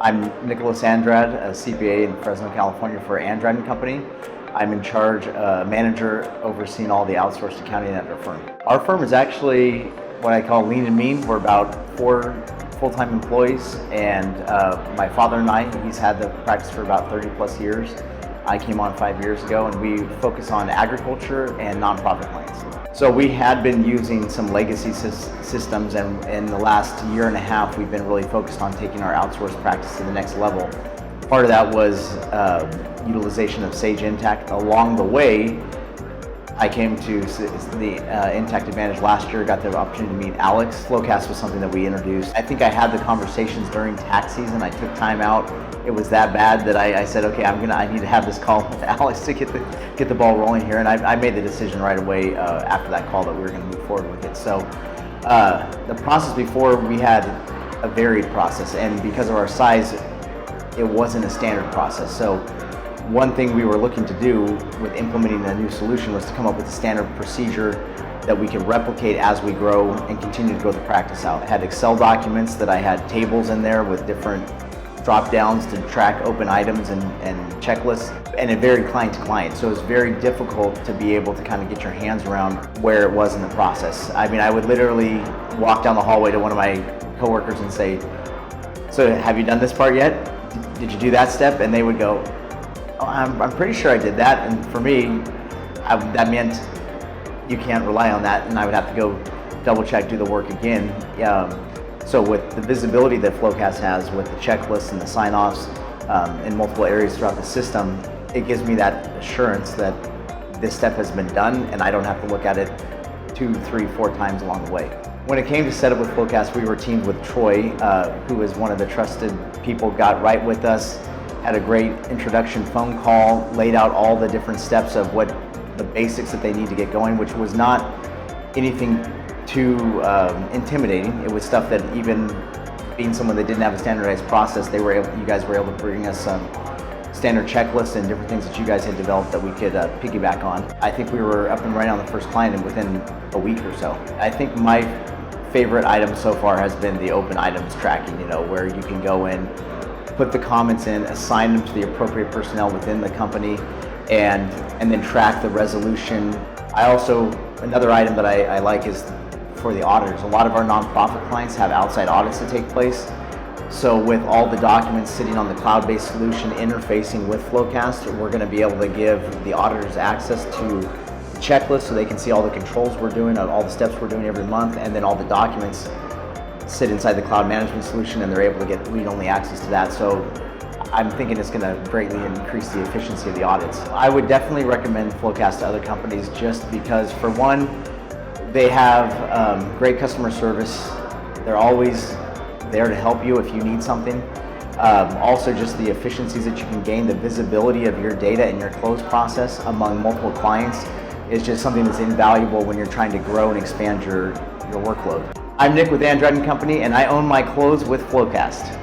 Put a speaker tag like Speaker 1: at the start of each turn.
Speaker 1: I'm Nicholas Andrade, a CPA in Fresno, California for Andrade Company. I'm in charge, manager overseeing all the outsourced accounting at our firm. Our firm is actually what I call lean and mean. We're about 4 full-time employees, and my father and I, he's had the practice for about 30 plus years. I came on 5 years ago, and we focus on agriculture and nonprofit clients. So we had been using some legacy systems, and in the last year and a half, we've been really focused on taking our outsourced practice to the next level. Part of that was utilization of Sage Intacct. Along the way, I came to the Intacct Advantage last year, got the opportunity to meet Alex. FloQast was something that we introduced. I think I had the conversations during tax season. I took time out. It was that bad that I said, okay, I need to have this call with Alex to get the ball rolling here. And I made the decision right away after that call that we were going to move forward with it. So the process before, we had a varied process, and because of our size, it wasn't a standard process. So one thing we were looking to do with implementing a new solution was to come up with a standard procedure that we could replicate as we grow and continue to grow the practice out. I had Excel documents that I had tables in there with different drop downs to track open items and checklists, and it varied client to client. So it was very difficult to be able to kind of get your hands around where it was in the process. I mean, I would literally walk down the hallway to one of my coworkers and say, so have you done this part yet? Did you do that step? And they would go, oh, I'm pretty sure I did that. And for me, that meant you can't rely on that, and I would have to go double check, do the work again. So with the visibility that FloQast has with the checklists and the sign-offs in multiple areas throughout the system, it gives me that assurance that this step has been done and I don't have to look at it 2, 3, 4 times along the way. When it came to set up with FloQast, we were teamed with Troy, who is one of the trusted people, got right with us, had a great introduction phone call, laid out all the different steps of what the basics that they need to get going, which was not anything too intimidating. It was stuff that, even being someone that didn't have a standardized process, you guys were able to bring us some standard checklists and different things that you guys had developed that we could piggyback on. I think we were up and running on the first client and within a week or so. I think my favorite item so far has been the open items tracking, where you can go in, put the comments in, assign them to the appropriate personnel within the company, and then track the resolution. Another item that I like is for the auditors. A lot of our nonprofit clients have outside audits that take place. So with all the documents sitting on the cloud-based solution interfacing with FloQast, we're going to be able to give the auditors access to the checklist so they can see all the controls we're doing, all the steps we're doing every month, and then all the documents sit inside the cloud management solution, and they're able to get read-only access to that. So I'm thinking it's going to greatly increase the efficiency of the audits. I would definitely recommend FloQast to other companies, just because, for one, they have great customer service. They're always there to help you if you need something. Also, just the efficiencies that you can gain, the visibility of your data and your close process among multiple clients is just something that's invaluable when you're trying to grow and expand your workload. I'm Nick with Andrade Company, and I own my clothes with FloQast.